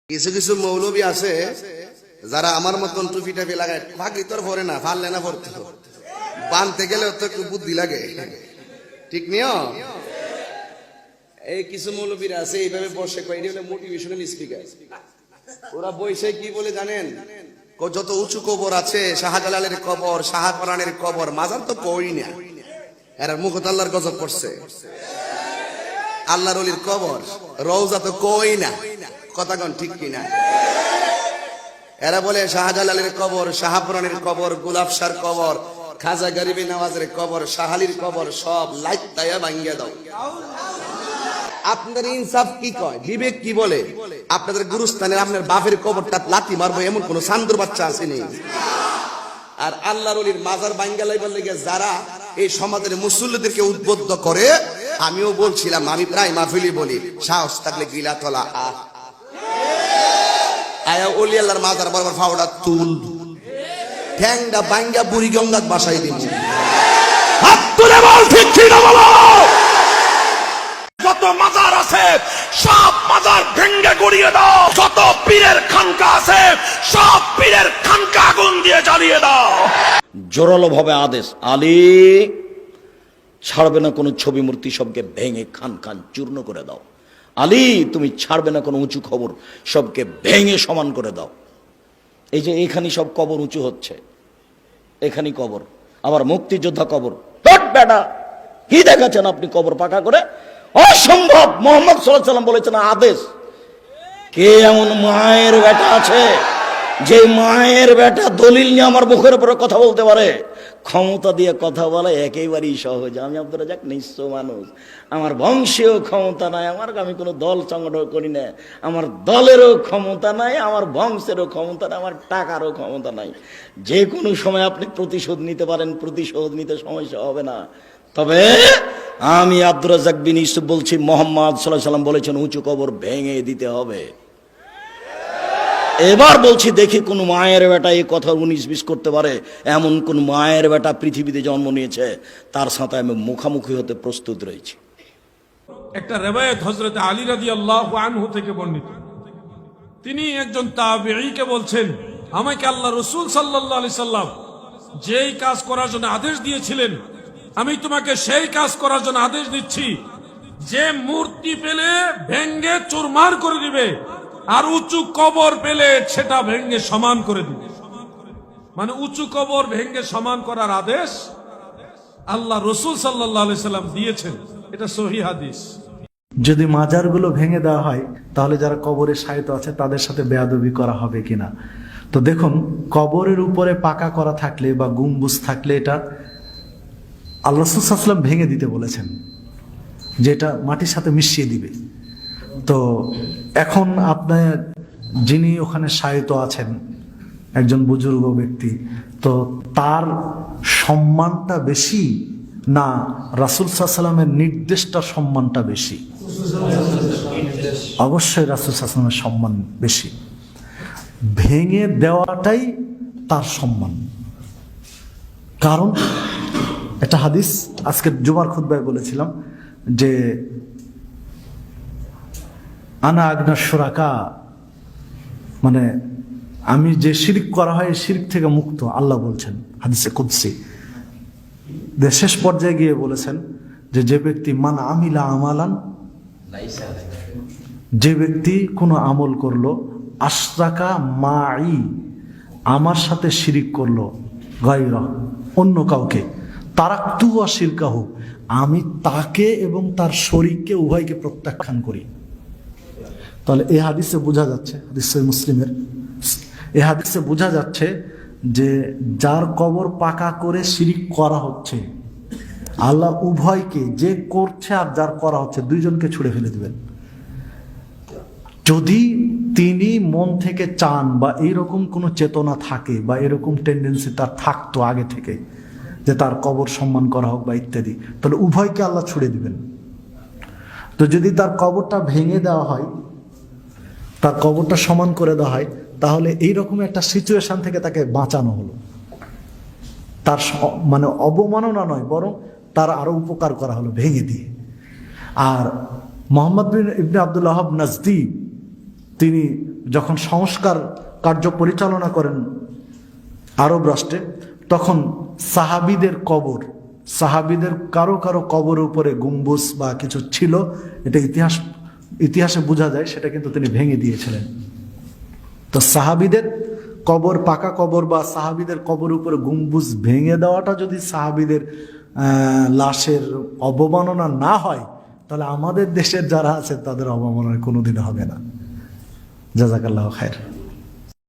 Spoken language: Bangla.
কিছু কিছু মৌলবী আছে যারা আমার মতন টুপি টাপি লাগায়, ভাগলি তোর ভরে না, ফাললে না ভরতে, বানতে গেলে তো একটু বুদ্ধি লাগে, ঠিক নিও। এই কিছু মৌলবীরা আছে এইভাবে বসে কয়, এটা হলো মোটিভেশনাল স্পিকার। ওরা বসে কি বলে জানেন? যত উঁচু কবর আছে, শাহজালালের কবর, শাহপরানের কবর, মাজার তো কই না, এরা মুখত আল্লাহর গজব করছে। আল্লাহর ওলির কবর, রওজা তো কই না, কথা কন ঠিক কিনা? এরা বলে শাহজালালের কবর, শাহপুরানের কবর, গোলাপ শাহর কবর, খাজা গরিবে নওয়াজের কবর, শাহালির কবর, সব লাইতায়া ভাঙ্গিয়া দাও। আপনাদের ইনসাফ কি কয়, বিবেক কি বলে? আপনাদের গুরুস্থানের আপনার বাপের কবরটা লাথি মারবো এমন কোন সান্দুর বাচ্চা আসেনি। আর আল্লাহর ওলির মাজার ভাঙ্গা লাইবার লেগে যারা এই সমাজের মুসল্লিদেরকে উদ্বুদ্ধ করে, আমিও বলছিলাম, আমি প্রায় মাহফিলি বলি, সাহস থাকলে গিলা তলা আয়া ওলি আল্লাহর মাজার বরাবর ফাওড়া তুল, ঠ্যাংটা ভাঙ্গা বুড়ি গঙ্গাত বাসাই দিন। হাত তুলে বল ঠিক কি না বলো। যত মাজার আছে সব মাজার ভেঙ্গে গড়িয়ে দাও, যত পীরের খানকা আছে সব পীরের খানকা আগুন দিয়ে জ্বালিয়ে দাও। জোরালো ভাবে আদেশ, আলী ছাড়বে না কোনো ছবি মূর্তি, সবকে ভেঙে খান খান চূর্ণ করে দাও। আলী তুমি ছাড়বে না কোনো উঁচু খবর, সবকে ভেঙে সমান করে দাও। এই যে এখানে সব কবর উঁচু হচ্ছে, এখানে কবর, আবার মুক্তিযোদ্ধা কবর, বেটা কি দেখাচ্ছেন আপনি কবর পাকা করে? অসম্ভব। মোহাম্মদ সাল্লাল্লাহু আলাইহি ওয়াসাল্লাম বলেছেন আদেশ। কে এমন মায়ের বেটা আছে যে মায়ের বেটা দলিল নিয়ে আমার মুখের উপরে কথা বলতে পারে? ক্ষমতা দিয়ে কথা বলা একেবারেই সহজ। আমি আব্দুর রাজ্জাক নিঃস্ব মানুষ, আমার বংশেও ক্ষমতা নাই, আমি কোনো দল সংগঠন করি না, আমার দলেরও ক্ষমতা নাই, আমার বংশেরও ক্ষমতা নাই, আমার টাকারও ক্ষমতা নাই। যে কোনো সময় আপনি প্রতিশোধ নিতে পারেন, প্রতিশোধ নিতে সমস্যা হবে না। তবে আমি আব্দুর রাজ্জাক বিন ইউসুফ বলছি, মুহাম্মদ সাল্লাল্লাহু আলাইহি ওয়াসাল্লাম বলেছেন উঁচু কবর ভেঙে দিতে হবে। এবার বলছি, দেখি কোন মায়ের বেটা এই কথা 19-20 করতে পারে? এমন কোন মায়ের বেটা পৃথিবীতে জন্ম নিয়েছে? তার সাথে আমি মুখামুখি হতে প্রস্তুত রয়েছি। একটা রিওয়ায়াত হযরত আলী রাদিয়াল্লাহু আনহু থেকে বর্ণিত। তিনি একজন তাবেঈকে বলছেন, আমাকে আল্লাহ রাসূল সাল্লাল্লাহু আলাইহি সাল্লাম যেই কাজ করার জন্য আদেশ দিয়েছিলেন, আমি তোমাকে সেই কাজ করার জন্য আদেশ দিচ্ছি। যে মূর্তি পেলে ভেঙ্গে চুরমার করে দিবে, আর উঁচু কবর পেলে সেটা ভেঙ্গে সমান করে দিবে। মানে উঁচু কবর ভেঙ্গে সমান করার আদেশ আল্লাহ রাসূল সাল্লাল্লাহু আলাইহি সাল্লাম দিয়েছেন। এটা সহিহ হাদিস। যদি মাজারগুলো ভেঙে দেওয়া হয়, তাহলে যারা কবরে শায়িত আছে তাদের সাথে বেয়াদবি করা হবে কিনা? তো দেখুন, কবরের উপরে পাকা করা থাকলে বা গম্বুজ থাকলে এটা আল্লাহ রাসূল সাল্লাল্লাহু আলাইহি ওয়াসাল্লাম ভেঙে দিতে বলেছেন, যেটা মাটির সাথে মিশিয়ে দিবে। তো এখন আপনার যিনি ওখানে শায়িত আছেন, একজন বুজুর্গ ব্যক্তি, তো তার সম্মানটা বেশি না রাসূল সাল্লাল্লাহু আলাইহি ওয়াসাল্লামের নির্দেশটা সম্মানটা বেশি? অবশ্যই রাসূল সাল্লাল্লাহু আলাইহি ওয়াসাল্লামের সম্মান বেশি। ভেঙে দেওয়াটাই তার সম্মান। কারণ একটা হাদিস আজকে জুমার খুতবায় বলেছিলাম যে আনা আগনা শুরাকা, মানে আমি যে শিরক করা হয় শিরক থেকে মুক্ত, আল্লাহ বলছেন হাদিসে কুদসি। শেষ পর্যায়ে গিয়ে বলেছেন যে ব্যক্তি মান আমিলা আমালান, যে ব্যক্তি কোনো আমল করলো, আশরাকা মাই, আমার সাথে শিরিক করলো, গায়রা, অন্য কাউকে, তারাকতু ওয়া শিরকাহু, আমি তাকে এবং তার শরীককে উভয়কে প্রত্যাখ্যান করি। তাহলে এই হাদিসে বোঝা যাচ্ছে, হাদিসে মুসলিমের এই হাদিসে বোঝা যাচ্ছে যে যার কবর পাকা করে শিরিক করা হচ্ছে, আল্লাহ উভয়কে, যে করছে আর যার করা হচ্ছে, দুইজনকে ছুড়ে ফেলে দিবেন। যদি তিনি মন থেকে চান বা এইরকম কোনো চেতনা থাকে বা এরকম টেন্ডেন্সি তার থাকতো আগে থেকে যে তার কবর সম্মান করা হোক বা ইত্যাদি, তাহলে উভয়কে আল্লাহ ছুড়ে দিবেন। তো যদি তার কবরটা ভেঙে দেওয়া হয়, তার কবরটা সমান করে দেওয়া হয়, তাহলে এইরকম একটা সিচুয়েশন থেকে তাকে বাঁচানো হলো। তার মানে অবমাননা নয়, বরং তার আরো উপকার করা হলো ভেঙে দিয়ে। আর মুহাম্মদ ইবনে আব্দুল ওয়াহাব নাজদি তিনি যখন সংস্কার কার্য পরিচালনা করেন আরব রাষ্ট্রে, তখন সাহাবিদের কারো কারো কবরের উপরে গম্বুজ বা কিছু ছিল, এটা ইতিহাসে বোঝা যায়, সেটা কিন্তু তিনি ভেঙে দিয়েছিলেন। তো সাহাবিদের কবর, পাকা কবর বা সাহাবিদের কবর উপরে গম্বুজ ভেঙে দেওয়াটা যদি সাহাবিদের লাশের অবমাননা না হয়, তাহলে আমাদের দেশের যারা আছে তাদের অবমাননা কোনোদিন হবে না। জাযাকাল্লাহু খায়র।